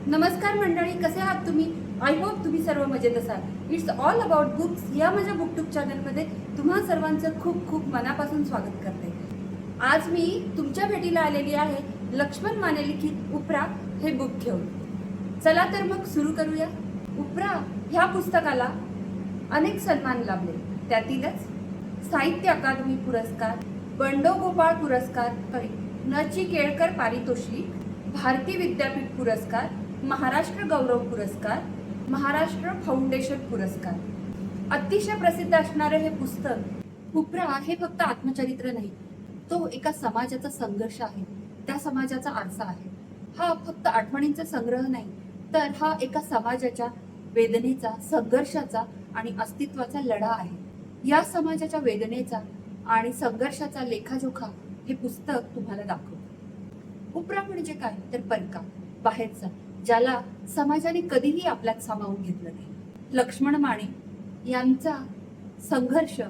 नमस्कार मंडळी, कसे आहात तुम्ही? आय होप तुम्ही सर्व मजेत असाल. इट्स ऑल अबाउट बुक्स या माझ्या बुकटूब चॅनलमध्ये तुम्हा सर्वांचं खूप खूप मनापासून स्वागत करते. आज मी तुमच्या भेटीला आलेली आहे लक्ष्मण माने लिखित उपरा हे बुक घेऊन. चला तर मग सुरू करूया. उपरा ह्या पुस्तकाला अनेक सन्मान लाभले. त्यातीलच साहित्य अकादमी पुरस्कार, बंडो गोपाळ पुरस्कार, नचिकेळकर पारितोषिक, भारती विद्यापीठ पुरस्कार, महाराष्ट्र गौरव पुरस्कार, महाराष्ट्र फाउंडेशन पुरस्कार. अतिशय प्रसिद्ध असणारे हे पुस्तक उपरा हे फक्त आत्मचरित्र नाही, तो एका समाजाचा संघर्ष आहे, त्या समाजाचा आरसा आहे. हा फक्त आठवणींचा संग्रह नाही, तर हा एका समाजाच्या वेदनेचा, संघर्षाचा आणि अस्तित्वाचा लढा आहे. या समाजाच्या वेदनेचा आणि संघर्षाचा लेखाजोखा हे पुस्तक तुम्हाला दाखवतं. उपरा म्हणजे काय तर परका, बाहेरचा, ज्याला समाजाने कधीही आपल्यात सामावून घेतलं नाही. लक्ष्मण माने यांचा संघर्ष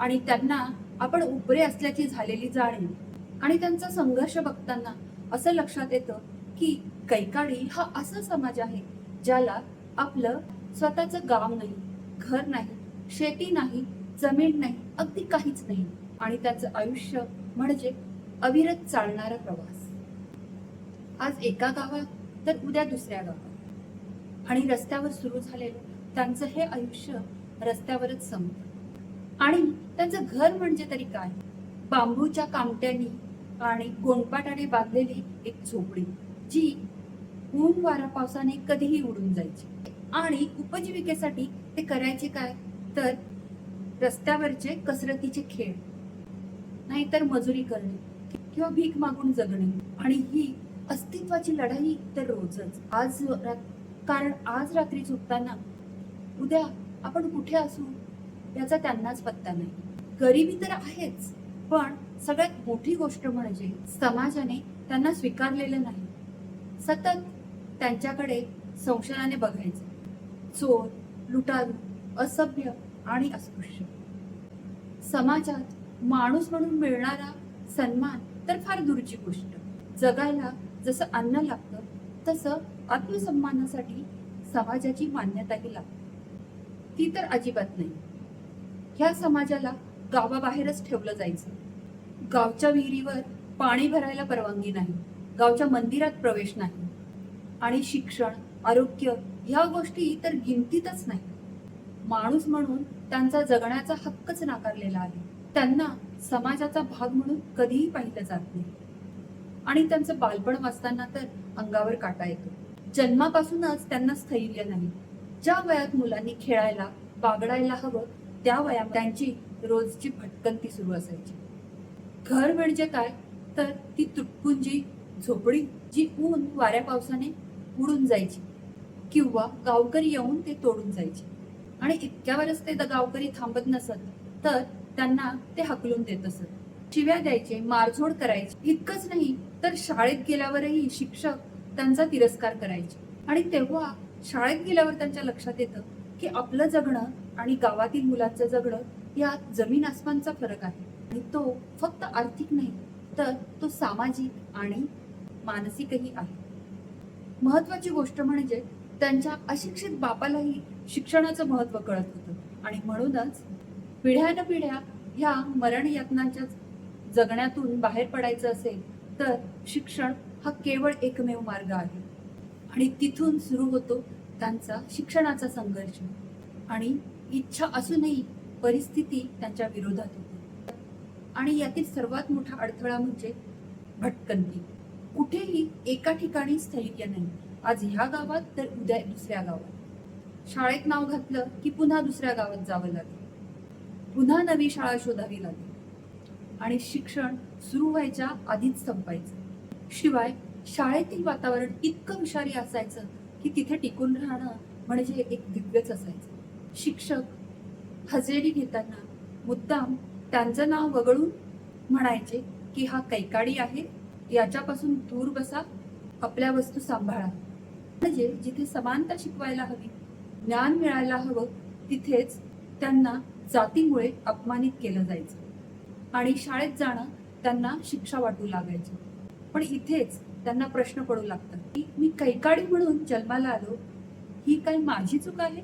आणि त्यांना आपण उपरे असल्याची झालेली जाणीव आणि त्यांचा संघर्ष बघताना असं लक्षात येतं की कैकाडी हा असा समाज आहे ज्याला आपलं स्वतःचं गाव नाही, घर नाही, शेती नाही, जमीन नाही, अगदी काहीच नाही, आणि त्याचं आयुष्य म्हणजे अविरत चालणारा प्रवास. आज एका गावात तर उद्या दुसऱ्या गावात, आणि रस्त्यावर सुरू झालेलं त्यांचं हे आयुष्य रस्त्यावरच संपतं. आणि त्यांचं घर म्हणजे तरी काय, बांबूच्या कामट्यानी आणि गोंडपाटाने बांधलेली एक झोपडी, जी ऊन वारा पावसाने कधीही उडून जायची. आणि उपजीविकेसाठी ते करायचे काय तर रस्त्यावरचे कसरतीचे खेळ, नाहीतर मजुरी करणे किंवा भीक मागून जगणे. आणि ही अस्तित्वाची लढाई तर रोजच. कारण आज रात्री झोपताना उद्या आपण कुठे असू याचा त्यांनाच पत्ता नाही. गरिबी तर आहेच, पण सगळ्यात मोठी गोष्ट म्हणजे समाजाने त्यांना स्वीकारलेलं नाही. सतत त्यांच्याकडे संशयाने बघायचं. चोर, लुटारू, असभ्य आणि अस्पृश्य. समाजात माणूस म्हणून मिळणारा सन्मान तर फार दूरची गोष्ट. जगायला जसं अन्न लागतं तसं आत्मसन्मानासाठी समाजाची मान्यताही लागते, ती तर अजिबात नाही. ह्या समाजाला गावाबाहेरच ठेवलं जायचं. गावच्या विहिरीवर पाणी भरायला परवानगी नाही, गावच्या मंदिरात प्रवेश नाही, आणि शिक्षण, आरोग्य ह्या गोष्टी तर गिनतीतच नाही. माणूस म्हणून त्यांचा जगण्याचा हक्कच नाकारलेला आहे. त्यांना समाजाचा भाग म्हणून कधीही पाहिलं जात नाही. आणि त्यांचं बालपण वाचताना तर अंगावर काटा येतो. जन्मापासूनच त्यांना स्थैर्य नाही. ज्या वयात मुलांनी खेळायला, बागडायला हवं त्या वयात त्यांची रोजची भटकंती सुरू असायची. घर म्हणजे काय तर ती तुटपुंजी झोपडी, जी ऊन वाऱ्या पावसाने उडून जायची, किंवा गावकरी येऊन ते तोडून जायचे. आणि इतक्यावरच ते गावकरी थांबत नसत, तर त्यांना ते हकलून देत असत. शिव्या द्यायचे, मारझोड करायचे. इतकंच नाही तर शाळेत गेल्यावरही शिक्षक त्यांचा तिरस्कार करायचे. आणि तेव्हा शाळेत गेल्यावर त्यांच्या लक्षात येतं की आपलं जगणं आणि गावातील मुलांचं जगणं यात जमीन आसमानचा फरक आहे. आणि तो फक्त आर्थिक नाही, तर तो सामाजिक आणि मानसिकही आहे. महत्वाची गोष्ट म्हणजे त्यांच्या अशिक्षित बापालाही शिक्षणाचं महत्व कळत होतं. आणि म्हणूनच पिढ्यानपिढ्या ह्या मरण यातनांच्या जगण्यातून बाहेर पडायचं असेल तर शिक्षण हा केवळ एकमेव मार्ग आहे. आणि तिथून सुरू होतो त्यांचा शिक्षणाचा संघर्ष. आणि इच्छा असूनही परिस्थिती त्यांच्या विरोधात होती. आणि यातील सर्वात मोठा अडथळा म्हणजे भटकंती. कुठेही एका ठिकाणी स्थैर्य नाही. आज ह्या गावात तर उद्या दुसऱ्या गावात. शाळेत नाव घातलं की पुन्हा दुसऱ्या गावात जावं लागेल, पुन्हा नवी शाळा शोधावी लागेल, आणि शिक्षण सुरू व्हायच्या आधीच संपायचं. शिवाय शाळेतील वातावरण इतकं विषारी असायचं की तिथे टिकून राहणं म्हणजे एक दिव्यच असायचं. शिक्षक हजेरी घेताना मुद्दाम त्यांचं नाव वगळून म्हणायचे की हा कैकाडी आहे, याच्यापासून दूर बसा, आपल्या वस्तू सांभाळा. म्हणजे जिथे समानता शिकवायला हवी, ज्ञान मिळायला हवं, तिथेच त्यांना जातीमुळे अपमानित केलं जायचं. आणि शाळेत जाणं त्यांना शिक्षा वाटू लागायची. पण इथेच त्यांना प्रश्न पडू लागतात की मी कैकाडी म्हणून जन्माला आलो, ही काय माझी चूक आहे?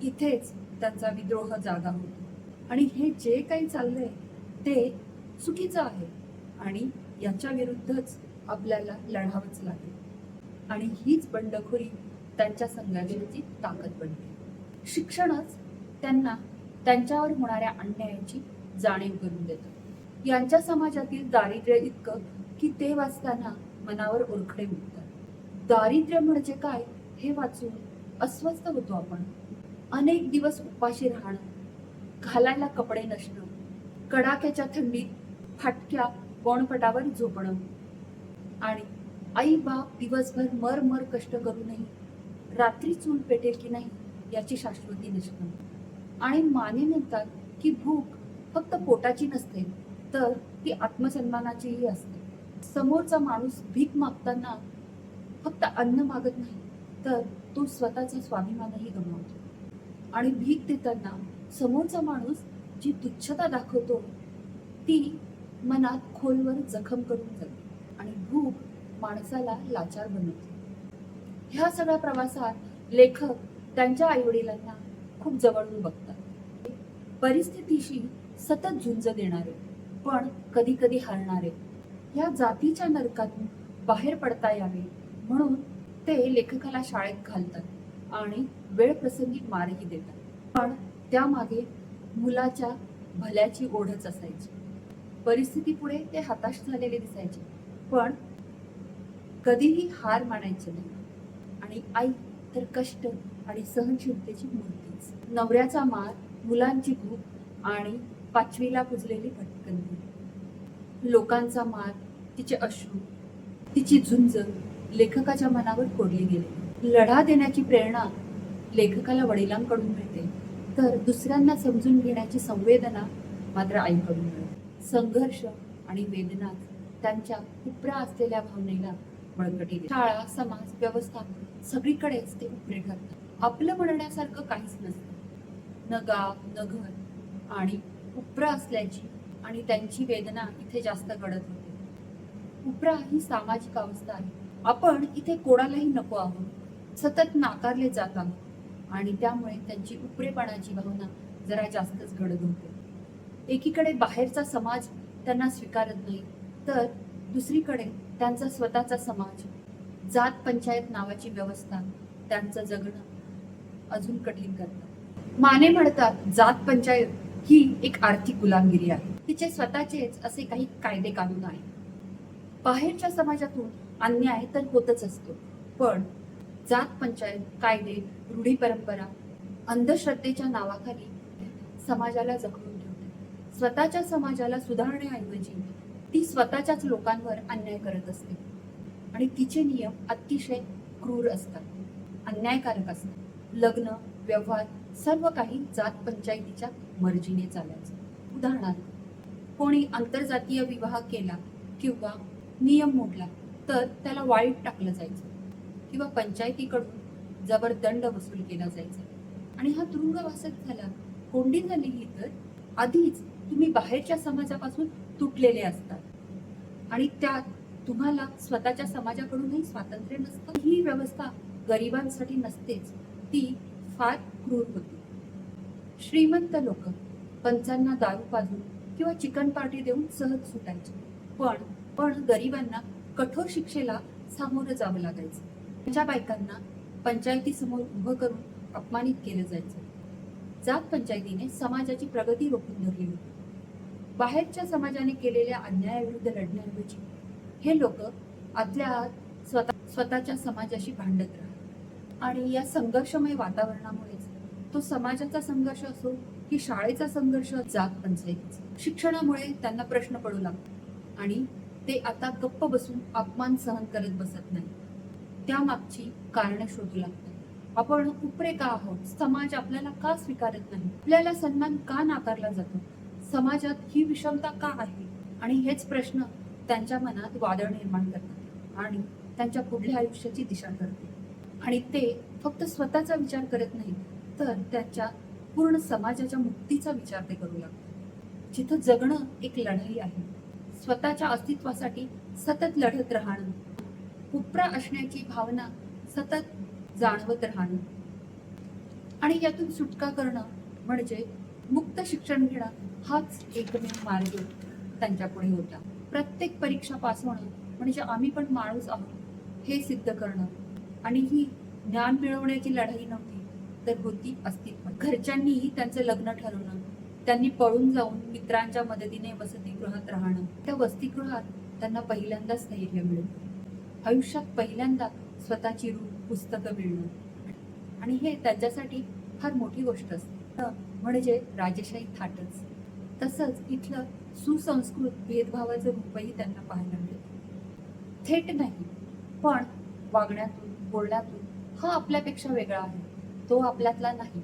इथेच त्यांचा विद्रोह जागा होतो आणि हे जे काही चाललंय ते चुकीचं आहे आणि याच्या विरुद्धच आपल्याला लढावंच लागेल. आणि हीच बंडखोरी त्यांच्या संघर्षाची ताकद बनते. शिक्षणच त्यांना त्यांच्यावर होणाऱ्या अन्यायाची जाणीव करून देतं. यांच्या समाजातील दारिद्र्य इतकं की ते वाचताना मनावर ओरखडे उठतात. दारिद्र्य म्हणजे काय हे वाचून अस्वस्थ होतो आपण. अनेक दिवस उपाशी राहणं, घालायला कपडे नसणं, कडाक्याच्या थंडीत फाटक्या गोणपटावर झोपणं आणि आई बाप दिवसभर मर कष्ट करूनही रात्री चूल पेटेल की नाही याची शाश्वती नसणं. आणि माने म्हणतात की भूक फक्त पोटाची नसते तर ती आत्मसन्मानाचीही असते. समोरचा माणूस भीक मागताना फक्त अन्न मागत नाही तर तो स्वतःचा स्वाभिमानही गमावतो. आणि भीक देताना समोरचा माणूस जी तुच्छता दाखवतो ती मनात खोलवर जखम करून जाते आणि भूक माणसाला लाचार बनवते. ह्या सगळ्या प्रवासात लेखक त्यांच्या आईवडिलांना खूप जवळून बघतात. परिस्थितीशी सतत झुंज देणारे पण कधी कधी हारणारे. या जातीच्या नरकातून बाहेर पडता यावे म्हणून ते लेखकाला शाळेत घालतात आणि वेळ प्रसंगी मारही देतात. पण त्यामागे मुलाच्या भल्याची ओढच असायची. परिस्थितीपुढे ते हताश झालेले दिसायचे पण कधीही हार मानायचे नाही. आणि आई तर कष्ट आणि सहनशीलतेची मूर्तीच. नवऱ्याचा मार, मुलांची भूक आणि 5वीला पुजलेली भटकंती, लोकांचा मार, तिचे अश्रू, तिची झुंज लेखकाच्या मनावर कोरली गेली. लढा देण्याची प्रेरणा लेखकाला वडिलांकडून मिळते तर दुसऱ्यांना समजून घेण्याची संवेदना मात्र आईकडून मिळते. संघर्ष आणि वेदना त्यांच्या उपरा असलेल्या भावनेला बळकटी देतात. शाळा, समाज, व्यवस्था सगळीकडेच ते उपरे ठरतात. आपलं म्हणण्यासारखं काहीच नसतं. न गाव, न घर आणि उपरा असल्याची आणि त्यांची वेदना इथे जास्त गडद होते. उपरा ही सामाजिक अवस्था आहे. आपण इथे कोणालाही नको आहोत, सतत नाकारले जात आहोत आणि त्यामुळे त्यांची उपरेपणाची भावना जरा जास्तच गडद होते. एकीकडे बाहेरचा समाज त्यांना स्वीकारत नाही तर दुसरीकडे त्यांचा स्वतःचा समाज, जात पंचायत नावाची व्यवस्था त्यांचं जगणं अजून कठीण करतात. माने म्हणतात जात पंचायत ही एक आर्थिक गुलामगिरी आहे. तिचे स्वतःचेच असे काही कायदे कानून आहेत. बाहेरच्या समाजातून अन्याय तर होतच असतो पण जात पंचायत, कायदे, रूढी परंपरा अंधश्रद्धेच्या नावाखाली समाजाला जखडून ठेवते. स्वतःच्या समाजाला सुधारण्याऐवजी ती स्वतःच्याच लोकांवर अन्याय करत असते आणि तिचे नियम अतिशय क्रूर असतात, अन्यायकारक असतात. लग्न, व्यवहार सर्व काही जात पंचायतीच्या मर्जीने चालायचं. उदाहरणार्थ, कोणी आंतरजातीय विवाह केला किंवा नियम मोडला तर त्याला वाळीत टाकलं जायचं किंवा पंचायतीकडून जबर दंड वसूल केला जायचा. आणि हा तुरुंगवासच झाला. कोंडी झाली ही तर आधीच तुम्ही बाहेरच्या समाजापासून तुटलेले असतात आणि त्यात तुम्हाला स्वतःच्या समाजाकडूनही स्वातंत्र्य नसतं. ही व्यवस्था गरिबांसाठी नसतेच, ती फार क्रूर होती. श्रीमंत लोक पंचांना दारू पाजून किंवा चिकन पार्टी देऊन सहज सुटायचे पण गरिबांना कठोर शिक्षेला सामोरं जावं लागायचं. त्यांच्या बायकांना पंचायतीसमोर उभं करून अपमानित केलं जायचं. जात पंचायतीने समाजाची प्रगती रोखून धरली होती. बाहेरच्या समाजाने केलेल्या अन्यायाविरुद्ध लढण्याऐवजी हे लोक आतल्या आत स्वतःच्या समाजाशी भांडत राहतात. आणि या संघर्षमय वातावरणामुळेच तो समाजाचा संघर्ष असो की शाळेचा संघर्ष, जात पंचायतीचा, शिक्षणामुळे त्यांना प्रश्न पडू लागतात आणि ते आता गप्प बसून अपमान सहन करत बसत नाही. त्यामागची कारणं शोधू लागतात. आपण उपरे का आहोत? समाज आपल्याला का स्वीकारत नाही? आपल्याला सन्मान का नाकारला जातो? समाजात ही विषमता का आहे? आणि हेच प्रश्न त्यांच्या मनात वादळ निर्माण करतात आणि त्यांच्या पुढल्या आयुष्याची दिशा ठरते. आणि ते फक्त स्वतःचा विचार करत नाही तर त्यांच्या पूर्ण समाजाच्या मुक्तीचा विचार ते करू लागतात. जिथं जगणं एक लढाई आहे, स्वतःच्या अस्तित्वासाठी सतत लढत राहणं उपरा असण्याची भावना सतत जाणवत राहणं आणि यातून सुटका करणं म्हणजे मुक्त शिक्षण घेणं हाच एकमेव मार्ग त्यांच्या पुढे होता. प्रत्येक परीक्षा पास होणं म्हणजे आम्ही पण माणूस आहोत हे सिद्ध करणं आणि ही ज्ञान मिळवण्याची लढाई नव्हती तर होती अस्तित्व. घरच्यांनीही त्यांचं लग्न ठरवणं, त्यांनी पळून जाऊन मित्रांच्या मदतीने वसतिगृहात राहणं, त्या वसतिगृहात त्यांना पहिल्यांदा स्थैर्य मिळतं, आयुष्यात पहिल्यांदा स्वतःची पुस्तकं मिळणं आणि हे त्यांच्यासाठी फार मोठी गोष्ट असते. म्हणजे राजेशाही थाटच. तसंच इथलं सुसंस्कृत भेदभावाचं रूपही त्यांना पाहायला मिळतं. थेट नाही पण वागण्यातून बोलण्यातून हा आपल्यापेक्षा वेगळा आहे, तो आपल्यातला नाही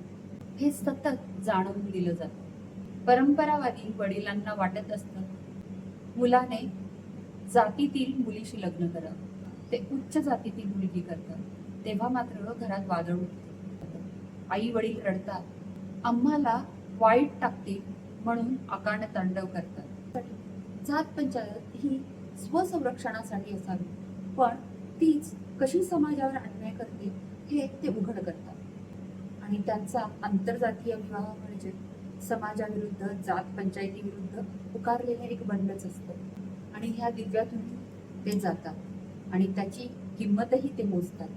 हे सतत जाणवून दिलं जातं. परंपरावादी वडिलांना वाटत असतं मुलाने जातीतील मुलीशी लग्न करावं, ते उच्च जातीतील मुलगी करतात तेव्हा मात्र घरात वादळ उठतं. आई वडील रडतात, आम्हाला वाईट टाकतील म्हणून आकांड तांडव करतात. जात पंचायत ही स्वसंरक्षणासाठी असावी पण तीच कशी समाजावर अन्याय करते हे ते उघड करतात आणि त्यांचा आंतरजातीय विवाह म्हणजे समाजाविरुद्ध जात पंचायतीविरुद्ध पुकारलेलं एक बंडच असतं आणि ह्या दिव्यातून ते जातात आणि त्याची किंमतही ते मोजतात.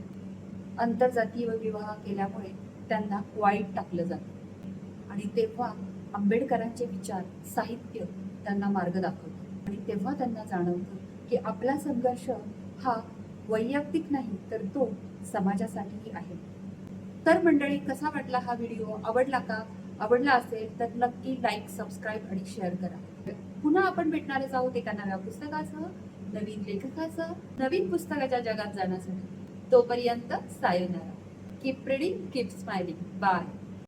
आंतरजातीय विवाह केल्यामुळे त्यांना वाईट टाकलं जातं आणि तेव्हा आंबेडकरांचे विचार साहित्य त्यांना मार्ग दाखवतं आणि तेव्हा त्यांना जाणवतं की आपला संघर्ष हा वैयक्तिक नाही तर तो समाजासाठीही आहे. तर मंडळी, कसा वाटला हा व्हिडिओ? आवडला का? आवडला असेल तर नक्की लाईक, सबस्क्राईब आणि शेअर करा. पुन्हा आपण भेटणारच आहोत एका नव्या पुस्तकासह, नवीन लेखकासह, नवीन पुस्तकाच्या जगात जाण्यासाठी. तोपर्यंत सायोनारा. Keep reading, keep smiling. Bye.